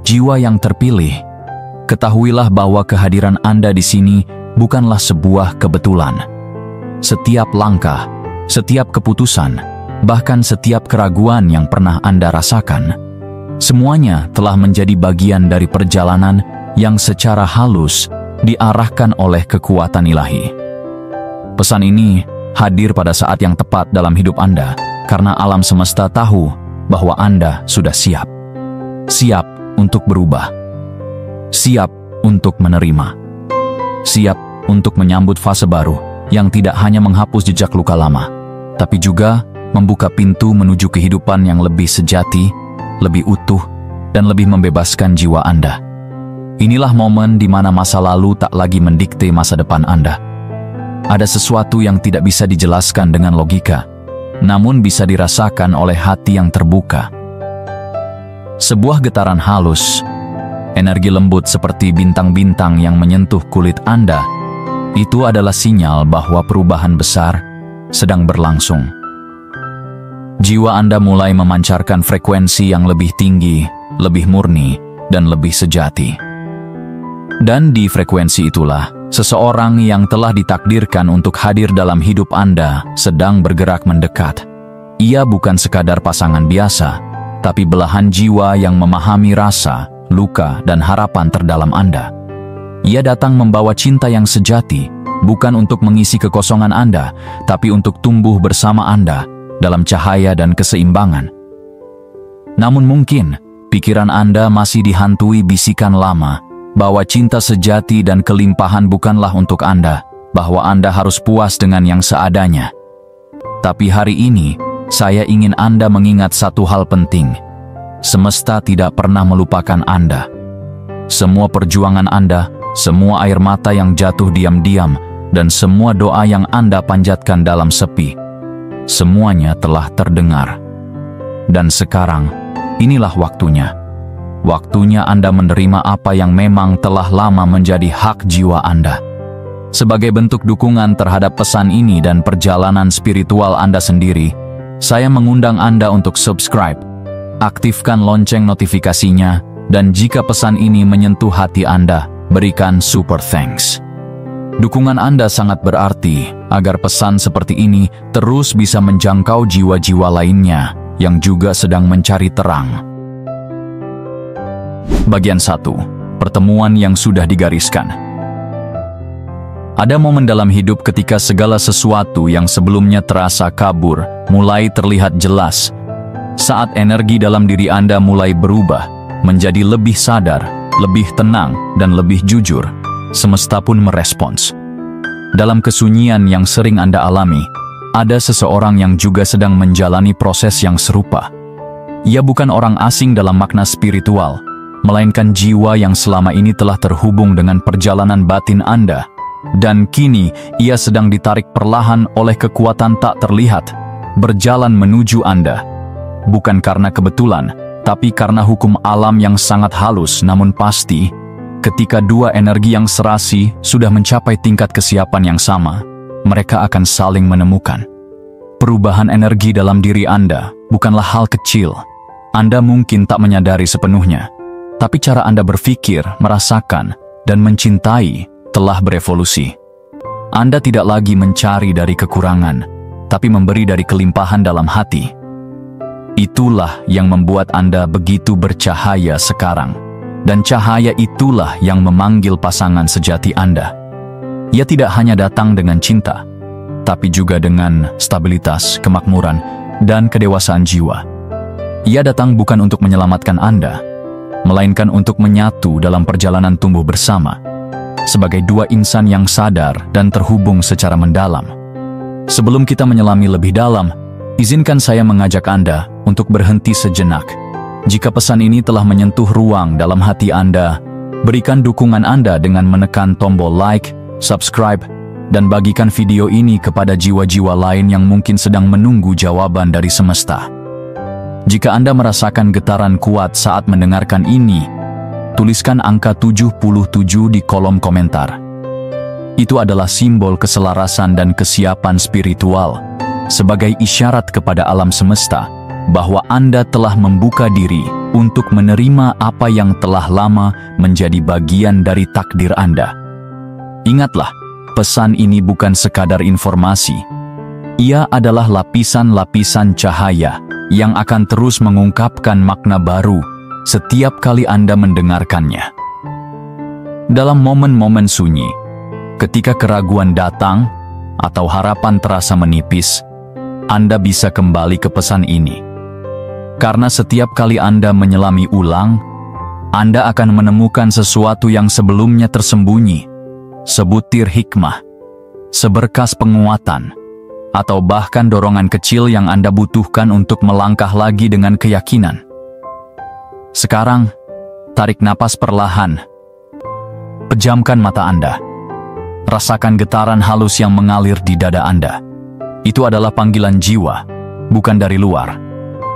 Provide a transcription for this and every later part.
jiwa yang terpilih, ketahuilah bahwa kehadiran Anda di sini bukanlah sebuah kebetulan. Setiap langkah, setiap keputusan, bahkan setiap keraguan yang pernah Anda rasakan, semuanya telah menjadi bagian dari perjalanan yang secara halus diarahkan oleh kekuatan ilahi. Pesan ini hadir pada saat yang tepat dalam hidup Anda, karena alam semesta tahu bahwa Anda sudah siap. Siap untuk berubah. Siap untuk menerima. Siap untuk menyambut fase baru yang tidak hanya menghapus jejak luka lama, tapi juga membuka pintu menuju kehidupan yang lebih sejati, lebih utuh, dan lebih membebaskan jiwa Anda. Inilah momen di mana masa lalu tak lagi mendikte masa depan Anda. Ada sesuatu yang tidak bisa dijelaskan dengan logika, namun bisa dirasakan oleh hati yang terbuka. Sebuah getaran halus, energi lembut seperti bintang-bintang yang menyentuh kulit Anda, itu adalah sinyal bahwa perubahan besar sedang berlangsung. Jiwa Anda mulai memancarkan frekuensi yang lebih tinggi, lebih murni, dan lebih sejati. Dan di frekuensi itulah, seseorang yang telah ditakdirkan untuk hadir dalam hidup Anda sedang bergerak mendekat. Ia bukan sekadar pasangan biasa, tapi belahan jiwa yang memahami rasa, luka, dan harapan terdalam Anda. Ia datang membawa cinta yang sejati, bukan untuk mengisi kekosongan Anda, tapi untuk tumbuh bersama Anda dalam cahaya dan keseimbangan. Namun mungkin, pikiran Anda masih dihantui bisikan lama, bahwa cinta sejati dan kelimpahan bukanlah untuk Anda, bahwa Anda harus puas dengan yang seadanya. Tapi hari ini, saya ingin Anda mengingat satu hal penting. Semesta tidak pernah melupakan Anda. Semua perjuangan Anda, semua air mata yang jatuh diam-diam, dan semua doa yang Anda panjatkan dalam sepi, semuanya telah terdengar. Dan sekarang, inilah waktunya. Waktunya Anda menerima apa yang memang telah lama menjadi hak jiwa Anda. Sebagai bentuk dukungan terhadap pesan ini dan perjalanan spiritual Anda sendiri, saya mengundang Anda untuk subscribe, aktifkan lonceng notifikasinya, dan jika pesan ini menyentuh hati Anda, berikan super thanks. Dukungan Anda sangat berarti agar pesan seperti ini terus bisa menjangkau jiwa-jiwa lainnya yang juga sedang mencari terang. Bagian 1. Pertemuan yang sudah digariskan. Ada momen dalam hidup ketika segala sesuatu yang sebelumnya terasa kabur mulai terlihat jelas. Saat energi dalam diri Anda mulai berubah menjadi lebih sadar, lebih tenang, dan lebih jujur, semesta pun merespons. Dalam kesunyian yang sering Anda alami, ada seseorang yang juga sedang menjalani proses yang serupa. Ia bukan orang asing dalam makna spiritual, melainkan jiwa yang selama ini telah terhubung dengan perjalanan batin Anda, dan kini ia sedang ditarik perlahan oleh kekuatan tak terlihat, berjalan menuju Anda. Bukan karena kebetulan, tapi karena hukum alam yang sangat halus namun pasti. Ketika dua energi yang serasi sudah mencapai tingkat kesiapan yang sama, mereka akan saling menemukan. Perubahan energi dalam diri Anda bukanlah hal kecil. Anda mungkin tak menyadari sepenuhnya, tapi cara Anda berpikir, merasakan, dan mencintai telah berevolusi. Anda tidak lagi mencari dari kekurangan, tapi memberi dari kelimpahan dalam hati. Itulah yang membuat Anda begitu bercahaya sekarang, dan cahaya itulah yang memanggil pasangan sejati Anda. Ia tidak hanya datang dengan cinta, tapi juga dengan stabilitas, kemakmuran, dan kedewasaan jiwa. Ia datang bukan untuk menyelamatkan Anda, melainkan untuk menyatu dalam perjalanan tumbuh bersama, sebagai dua insan yang sadar dan terhubung secara mendalam. Sebelum kita menyelami lebih dalam, izinkan saya mengajak Anda untuk berhenti sejenak. Jika pesan ini telah menyentuh ruang dalam hati Anda, berikan dukungan Anda dengan menekan tombol like, subscribe, dan bagikan video ini kepada jiwa-jiwa lain yang mungkin sedang menunggu jawaban dari semesta. Jika Anda merasakan getaran kuat saat mendengarkan ini, tuliskan angka 77 di kolom komentar. Itu adalah simbol keselarasan dan kesiapan spiritual, sebagai isyarat kepada alam semesta bahwa Anda telah membuka diri untuk menerima apa yang telah lama menjadi bagian dari takdir Anda. Ingatlah, pesan ini bukan sekadar informasi. Ia adalah lapisan-lapisan cahaya yang akan terus mengungkapkan makna baru setiap kali Anda mendengarkannya. Dalam momen-momen sunyi, ketika keraguan datang atau harapan terasa menipis, Anda bisa kembali ke pesan ini. Karena setiap kali Anda menyelami ulang, Anda akan menemukan sesuatu yang sebelumnya tersembunyi, sebutir hikmah, seberkas penguatan, atau bahkan dorongan kecil yang Anda butuhkan untuk melangkah lagi dengan keyakinan. Sekarang, tarik napas perlahan. Pejamkan mata Anda. Rasakan getaran halus yang mengalir di dada Anda. Itu adalah panggilan jiwa, bukan dari luar,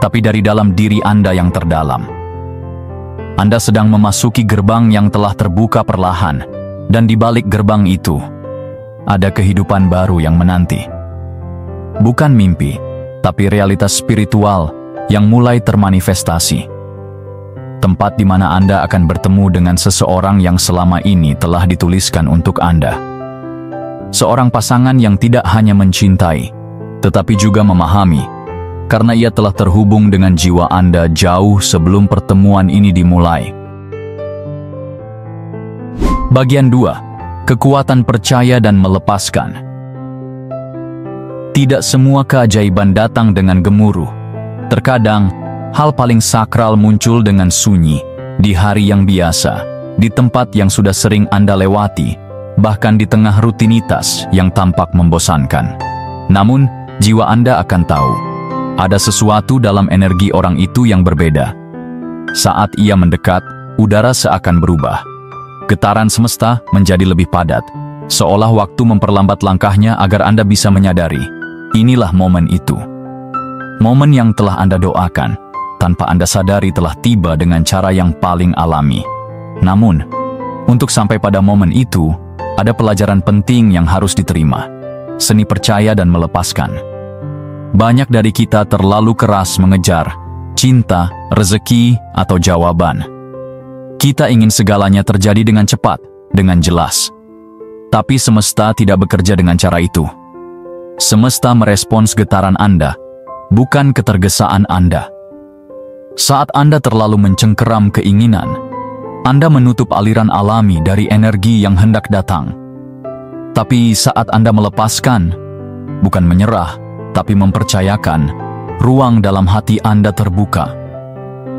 tapi dari dalam diri Anda yang terdalam. Anda sedang memasuki gerbang yang telah terbuka perlahan, dan di balik gerbang itu, ada kehidupan baru yang menanti. Bukan mimpi, tapi realitas spiritual yang mulai termanifestasi. Tempat di mana Anda akan bertemu dengan seseorang yang selama ini telah dituliskan untuk Anda. Seorang pasangan yang tidak hanya mencintai, tetapi juga memahami, karena ia telah terhubung dengan jiwa Anda jauh sebelum pertemuan ini dimulai. Bagian 2. Kekuatan percaya dan melepaskan. Tidak semua keajaiban datang dengan gemuruh. Terkadang, hal paling sakral muncul dengan sunyi, di hari yang biasa, di tempat yang sudah sering Anda lewati, bahkan di tengah rutinitas yang tampak membosankan. Namun, jiwa Anda akan tahu, ada sesuatu dalam energi orang itu yang berbeda. Saat ia mendekat, udara seakan berubah. Getaran semesta menjadi lebih padat, seolah waktu memperlambat langkahnya agar Anda bisa menyadari, inilah momen itu. Momen yang telah Anda doakan, tanpa Anda sadari telah tiba dengan cara yang paling alami. Namun, untuk sampai pada momen itu, ada pelajaran penting yang harus diterima. Seni percaya dan melepaskan. Banyak dari kita terlalu keras mengejar cinta, rezeki, atau jawaban. Kita ingin segalanya terjadi dengan cepat, dengan jelas. Tapi semesta tidak bekerja dengan cara itu. Semesta merespons getaran Anda, bukan ketergesaan Anda. Saat Anda terlalu mencengkeram keinginan, Anda menutup aliran alami dari energi yang hendak datang. Tapi saat Anda melepaskan, bukan menyerah, tapi mempercayakan, ruang dalam hati Anda terbuka.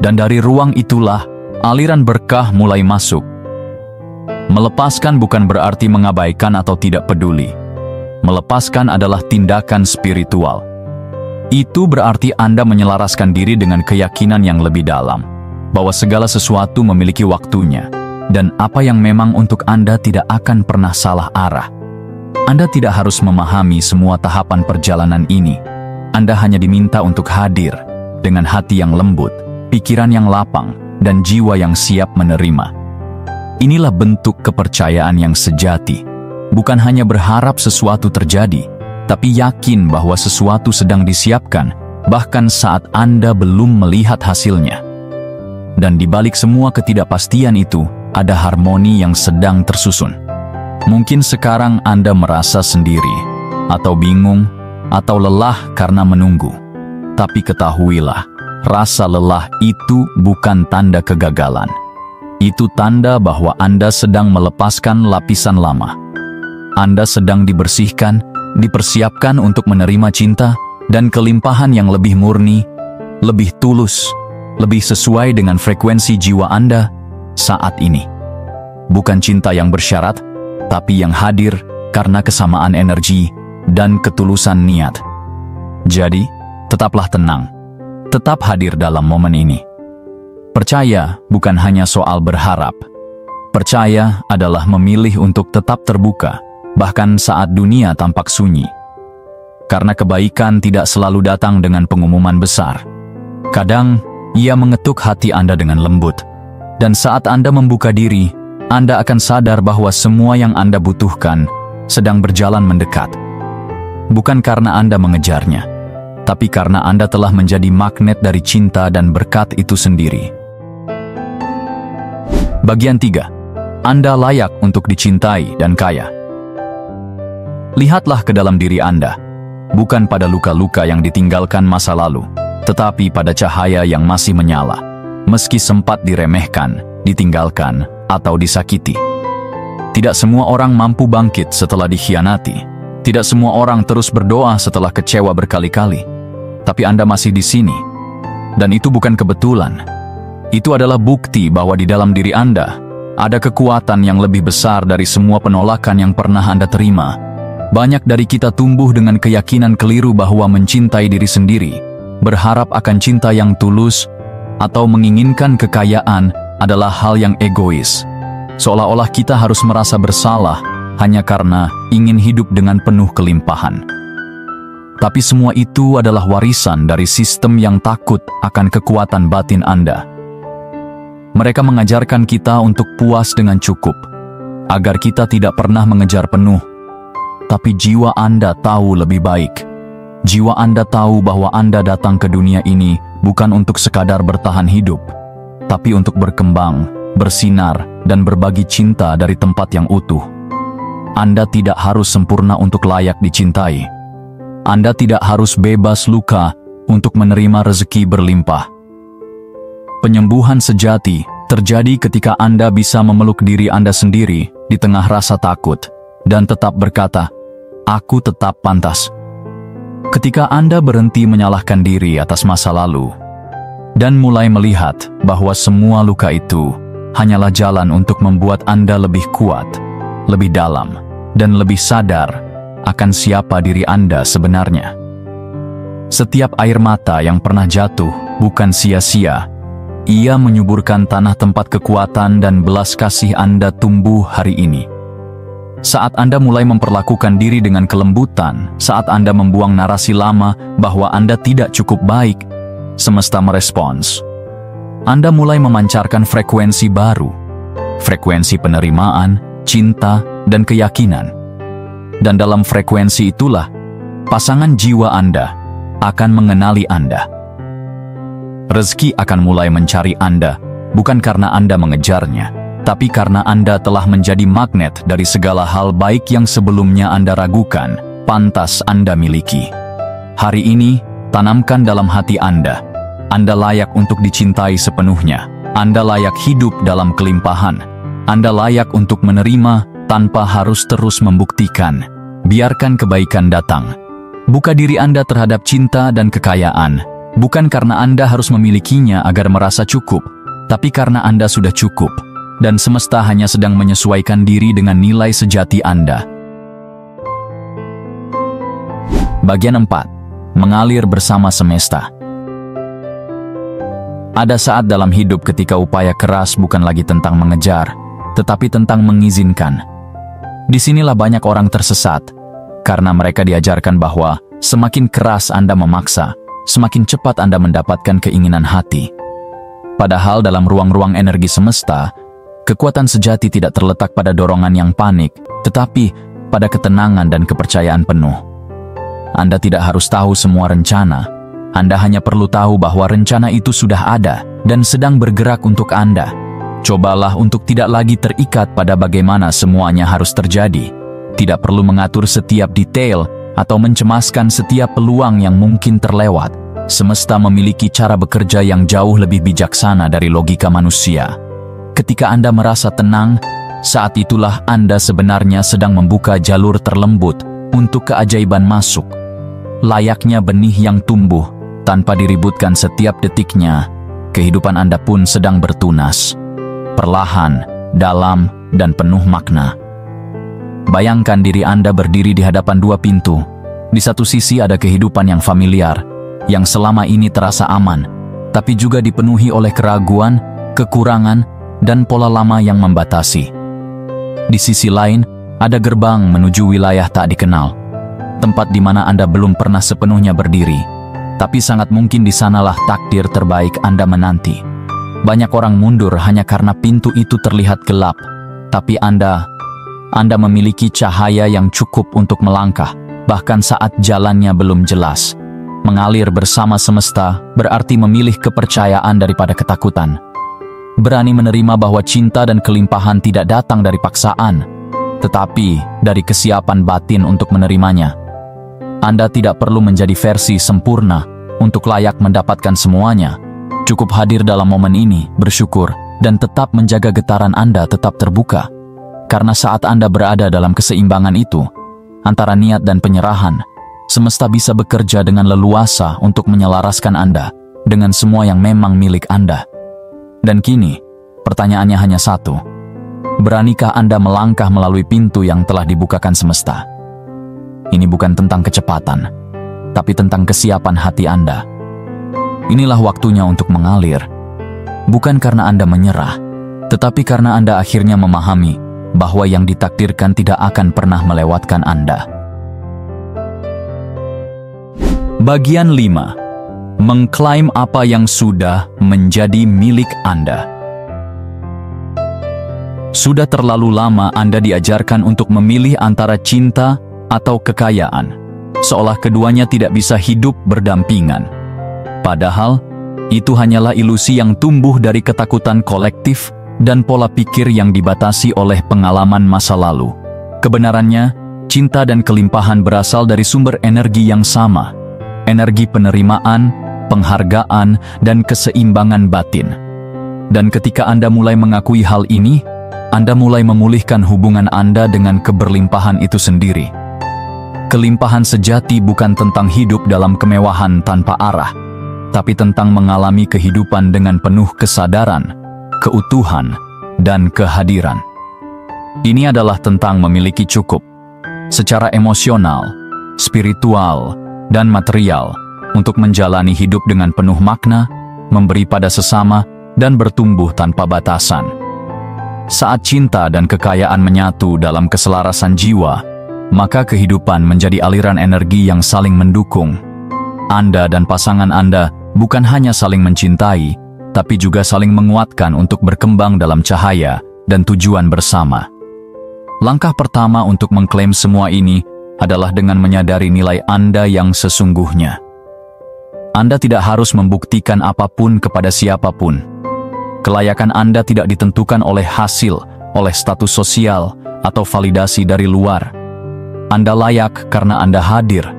Dan dari ruang itulah, aliran berkah mulai masuk. Melepaskan bukan berarti mengabaikan atau tidak peduli. Melepaskan adalah tindakan spiritual. Itu berarti Anda menyelaraskan diri dengan keyakinan yang lebih dalam, bahwa segala sesuatu memiliki waktunya, dan apa yang memang untuk Anda tidak akan pernah salah arah. Anda tidak harus memahami semua tahapan perjalanan ini. Anda hanya diminta untuk hadir, dengan hati yang lembut, pikiran yang lapang, dan jiwa yang siap menerima. Inilah bentuk kepercayaan yang sejati. Bukan hanya berharap sesuatu terjadi, tapi yakin bahwa sesuatu sedang disiapkan, bahkan saat Anda belum melihat hasilnya. Dan di balik semua ketidakpastian itu, ada harmoni yang sedang tersusun. Mungkin sekarang Anda merasa sendiri, atau bingung, atau lelah karena menunggu. Tapi ketahuilah, rasa lelah itu bukan tanda kegagalan. Itu tanda bahwa Anda sedang melepaskan lapisan lama. Anda sedang dibersihkan, dipersiapkan untuk menerima cinta dan kelimpahan yang lebih murni, lebih tulus, lebih sesuai dengan frekuensi jiwa Anda saat ini. Bukan cinta yang bersyarat, tapi yang hadir karena kesamaan energi dan ketulusan niat. Jadi, tetaplah tenang. Tetap hadir dalam momen ini. Percaya bukan hanya soal berharap. Percaya adalah memilih untuk tetap terbuka, bahkan saat dunia tampak sunyi. Karena kebaikan tidak selalu datang dengan pengumuman besar. Kadang, ia mengetuk hati Anda dengan lembut. Dan saat Anda membuka diri, Anda akan sadar bahwa semua yang Anda butuhkan sedang berjalan mendekat. Bukan karena Anda mengejarnya, tapi karena Anda telah menjadi magnet dari cinta dan berkat itu sendiri. Bagian 3. Anda layak untuk dicintai dan kaya. Lihatlah ke dalam diri Anda, bukan pada luka-luka yang ditinggalkan masa lalu, tetapi pada cahaya yang masih menyala, meski sempat diremehkan, ditinggalkan, atau disakiti. Tidak semua orang mampu bangkit setelah dikhianati. Tidak semua orang terus berdoa setelah kecewa berkali-kali. Tapi Anda masih di sini. Dan itu bukan kebetulan. Itu adalah bukti bahwa di dalam diri Anda ada kekuatan yang lebih besar dari semua penolakan yang pernah Anda terima. Banyak dari kita tumbuh dengan keyakinan keliru bahwa mencintai diri sendiri, berharap akan cinta yang tulus, atau menginginkan kekayaan adalah hal yang egois. Seolah-olah kita harus merasa bersalah hanya karena ingin hidup dengan penuh kelimpahan. Tapi semua itu adalah warisan dari sistem yang takut akan kekuatan batin Anda. Mereka mengajarkan kita untuk puas dengan cukup, agar kita tidak pernah mengejar penuh. Tapi jiwa Anda tahu lebih baik. Jiwa Anda tahu bahwa Anda datang ke dunia ini bukan untuk sekadar bertahan hidup, tapi untuk berkembang, bersinar, dan berbagi cinta dari tempat yang utuh. Anda tidak harus sempurna untuk layak dicintai. Anda tidak harus bebas luka untuk menerima rezeki berlimpah. Penyembuhan sejati terjadi ketika Anda bisa memeluk diri Anda sendiri di tengah rasa takut dan tetap berkata, "Aku tetap pantas." Ketika Anda berhenti menyalahkan diri atas masa lalu dan mulai melihat bahwa semua luka itu hanyalah jalan untuk membuat Anda lebih kuat, lebih dalam, dan lebih sadar akan siapa diri Anda sebenarnya. Setiap air mata yang pernah jatuh bukan sia-sia. Ia menyuburkan tanah tempat kekuatan dan belas kasih Anda tumbuh hari ini. Saat Anda mulai memperlakukan diri dengan kelembutan, saat Anda membuang narasi lama bahwa Anda tidak cukup baik, semesta merespons. Anda mulai memancarkan frekuensi baru, frekuensi penerimaan, cinta, dan keyakinan. Dan dalam frekuensi itulah, pasangan jiwa Anda akan mengenali Anda. Rezeki akan mulai mencari Anda, bukan karena Anda mengejarnya, tapi karena Anda telah menjadi magnet dari segala hal baik yang sebelumnya Anda ragukan, pantas Anda miliki. Hari ini, tanamkan dalam hati Anda layak untuk dicintai sepenuhnya. Anda layak hidup dalam kelimpahan. Anda layak untuk menerima tanpa harus terus membuktikan. Biarkan kebaikan datang. Buka diri Anda terhadap cinta dan kekayaan, bukan karena Anda harus memilikinya agar merasa cukup, tapi karena Anda sudah cukup, dan semesta hanya sedang menyesuaikan diri dengan nilai sejati Anda. Bagian 4. Mengalir bersama semesta. Ada saat dalam hidup ketika upaya keras bukan lagi tentang mengejar, tetapi tentang mengizinkan. Disinilah banyak orang tersesat, karena mereka diajarkan bahwa semakin keras Anda memaksa, semakin cepat Anda mendapatkan keinginan hati. Padahal dalam ruang-ruang energi semesta, kekuatan sejati tidak terletak pada dorongan yang panik, tetapi pada ketenangan dan kepercayaan penuh. Anda tidak harus tahu semua rencana. Anda hanya perlu tahu bahwa rencana itu sudah ada dan sedang bergerak untuk Anda. Cobalah untuk tidak lagi terikat pada bagaimana semuanya harus terjadi. Tidak perlu mengatur setiap detail atau mencemaskan setiap peluang yang mungkin terlewat. Semesta memiliki cara bekerja yang jauh lebih bijaksana dari logika manusia. Ketika Anda merasa tenang, saat itulah Anda sebenarnya sedang membuka jalur terlembut untuk keajaiban masuk. Layaknya benih yang tumbuh tanpa diributkan setiap detiknya, kehidupan Anda pun sedang bertunas. Perlahan, dalam, dan penuh makna. Bayangkan diri Anda berdiri di hadapan dua pintu. Di satu sisi ada kehidupan yang familiar, yang selama ini terasa aman, tapi juga dipenuhi oleh keraguan, kekurangan, dan pola lama yang membatasi. Di sisi lain, ada gerbang menuju wilayah tak dikenal, tempat di mana Anda belum pernah sepenuhnya berdiri, tapi sangat mungkin di sanalah takdir terbaik Anda menanti. Banyak orang mundur hanya karena pintu itu terlihat gelap, tapi Anda memiliki cahaya yang cukup untuk melangkah, bahkan saat jalannya belum jelas. Mengalir bersama semesta berarti memilih kepercayaan daripada ketakutan. berani menerima bahwa cinta dan kelimpahan tidak datang dari paksaan, tetapi dari kesiapan batin untuk menerimanya. Anda tidak perlu menjadi versi sempurna untuk layak mendapatkan semuanya. Cukup hadir dalam momen ini, bersyukur, dan tetap menjaga getaran Anda tetap terbuka. Karena saat Anda berada dalam keseimbangan itu, antara niat dan penyerahan, semesta bisa bekerja dengan leluasa untuk menyelaraskan Anda dengan semua yang memang milik Anda. Dan kini, pertanyaannya hanya satu. Beranikah Anda melangkah melalui pintu yang telah dibukakan semesta? Ini bukan tentang kecepatan, tapi tentang kesiapan hati Anda. Inilah waktunya untuk mengalir. Bukan karena Anda menyerah, tetapi karena Anda akhirnya memahami bahwa yang ditakdirkan tidak akan pernah melewatkan Anda. Bagian 5. Mengklaim apa yang sudah menjadi milik Anda. Sudah terlalu lama Anda diajarkan untuk memilih antara cinta atau kekayaan, seolah keduanya tidak bisa hidup berdampingan. Padahal, itu hanyalah ilusi yang tumbuh dari ketakutan kolektif dan pola pikir yang dibatasi oleh pengalaman masa lalu. Kebenarannya, cinta dan kelimpahan berasal dari sumber energi yang sama, energi penerimaan, penghargaan, dan keseimbangan batin. Dan ketika Anda mulai mengakui hal ini, Anda mulai memulihkan hubungan Anda dengan keberlimpahan itu sendiri. Kelimpahan sejati bukan tentang hidup dalam kemewahan tanpa arah, tapi tentang mengalami kehidupan dengan penuh kesadaran, keutuhan, dan kehadiran. Ini adalah tentang memiliki cukup, secara emosional, spiritual, dan material, untuk menjalani hidup dengan penuh makna, memberi pada sesama, dan bertumbuh tanpa batasan. Saat cinta dan kekayaan menyatu dalam keselarasan jiwa, maka kehidupan menjadi aliran energi yang saling mendukung. Anda dan pasangan Anda bukan hanya saling mencintai, tapi juga saling menguatkan untuk berkembang dalam cahaya dan tujuan bersama. Langkah pertama untuk mengklaim semua ini adalah dengan menyadari nilai Anda yang sesungguhnya. Anda tidak harus membuktikan apapun kepada siapapun. Kelayakan Anda tidak ditentukan oleh hasil, oleh status sosial, atau validasi dari luar. Anda layak karena Anda hadir.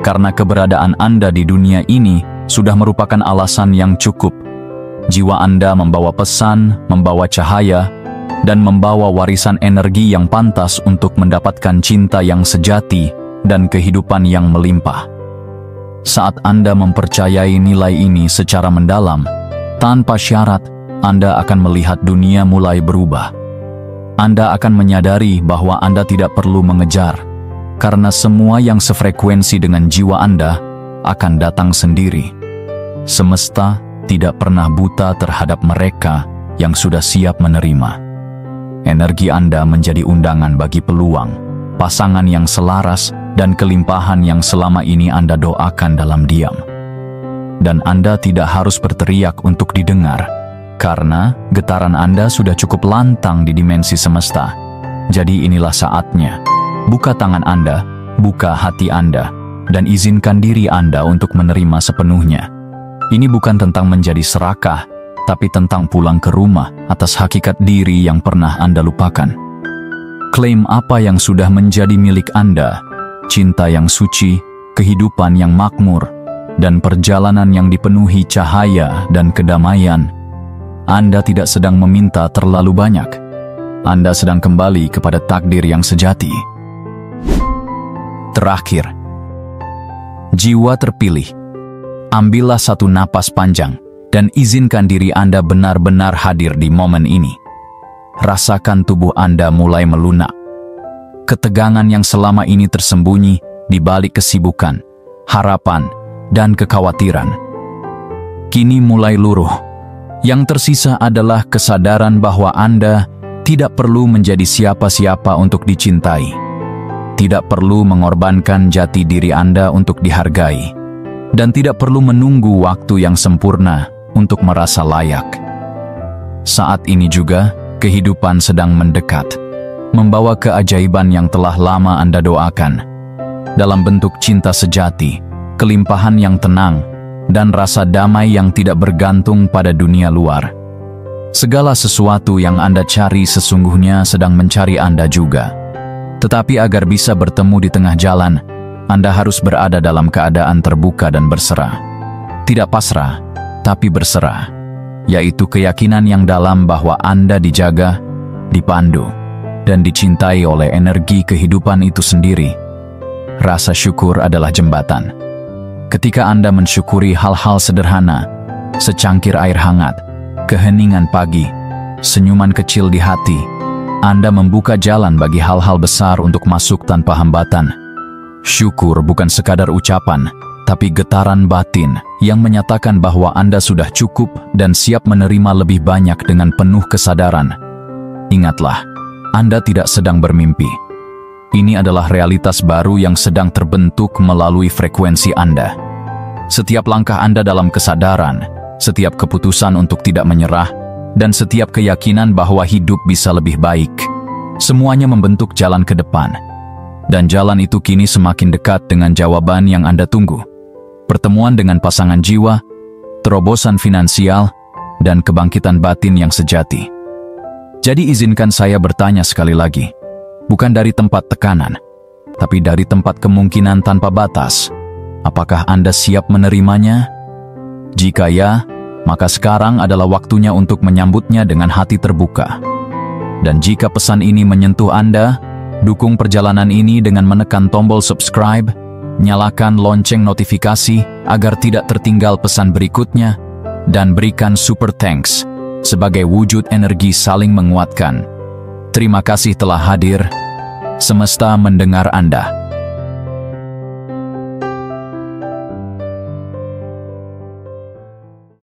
Karena keberadaan Anda di dunia ini sudah merupakan alasan yang cukup. Jiwa Anda membawa pesan, membawa cahaya, dan membawa warisan energi yang pantas untuk mendapatkan cinta yang sejati dan kehidupan yang melimpah. Saat Anda mempercayai nilai ini secara mendalam, tanpa syarat, Anda akan melihat dunia mulai berubah. Anda akan menyadari bahwa Anda tidak perlu mengejar, karena semua yang sefrekuensi dengan jiwa Anda akan datang sendiri. Semesta tidak pernah buta terhadap mereka yang sudah siap menerima. Energi Anda menjadi undangan bagi peluang, pasangan yang selaras, dan kelimpahan yang selama ini Anda doakan dalam diam. Dan Anda tidak harus berteriak untuk didengar, karena getaran Anda sudah cukup lantang di dimensi semesta. Jadi inilah saatnya. Buka tangan Anda, buka hati Anda, dan izinkan diri Anda untuk menerima sepenuhnya. Ini bukan tentang menjadi serakah, tapi tentang pulang ke rumah atas hakikat diri yang pernah Anda lupakan. Klaim apa yang sudah menjadi milik Anda, cinta yang suci, kehidupan yang makmur, dan perjalanan yang dipenuhi cahaya dan kedamaian. Anda tidak sedang meminta terlalu banyak. Anda sedang kembali kepada takdir yang sejati. Terakhir, jiwa terpilih. Ambillah satu napas panjang dan izinkan diri Anda benar-benar hadir di momen ini. Rasakan tubuh Anda mulai melunak. Ketegangan yang selama ini tersembunyi di balik kesibukan, harapan, dan kekhawatiran kini mulai luruh. Yang tersisa adalah kesadaran bahwa Anda tidak perlu menjadi siapa-siapa untuk dicintai. Tidak perlu mengorbankan jati diri Anda untuk dihargai. Dan tidak perlu menunggu waktu yang sempurna untuk merasa layak. Saat ini juga, kehidupan sedang mendekat, membawa keajaiban yang telah lama Anda doakan, dalam bentuk cinta sejati, kelimpahan yang tenang, dan rasa damai yang tidak bergantung pada dunia luar. Segala sesuatu yang Anda cari sesungguhnya sedang mencari Anda juga. Tetapi agar bisa bertemu di tengah jalan, Anda harus berada dalam keadaan terbuka dan berserah. Tidak pasrah, tapi berserah, yaitu keyakinan yang dalam bahwa Anda dijaga, dipandu, dan dicintai oleh energi kehidupan itu sendiri. Rasa syukur adalah jembatan. Ketika Anda mensyukuri hal-hal sederhana, secangkir air hangat, keheningan pagi, senyuman kecil di hati, Anda membuka jalan bagi hal-hal besar untuk masuk tanpa hambatan. Syukur bukan sekadar ucapan, tapi getaran batin yang menyatakan bahwa Anda sudah cukup dan siap menerima lebih banyak dengan penuh kesadaran. Ingatlah, Anda tidak sedang bermimpi. Ini adalah realitas baru yang sedang terbentuk melalui frekuensi Anda. Setiap langkah Anda dalam kesadaran, setiap keputusan untuk tidak menyerah, dan setiap keyakinan bahwa hidup bisa lebih baik, semuanya membentuk jalan ke depan. Dan jalan itu kini semakin dekat dengan jawaban yang Anda tunggu. Pertemuan dengan pasangan jiwa, terobosan finansial, dan kebangkitan batin yang sejati. Jadi izinkan saya bertanya sekali lagi, bukan dari tempat tekanan, tapi dari tempat kemungkinan tanpa batas. Apakah Anda siap menerimanya? Jika ya, maka sekarang adalah waktunya untuk menyambutnya dengan hati terbuka. Dan jika pesan ini menyentuh Anda, dukung perjalanan ini dengan menekan tombol subscribe, nyalakan lonceng notifikasi agar tidak tertinggal pesan berikutnya, dan berikan super thanks sebagai wujud energi saling menguatkan. Terima kasih telah hadir. Semesta mendengar Anda.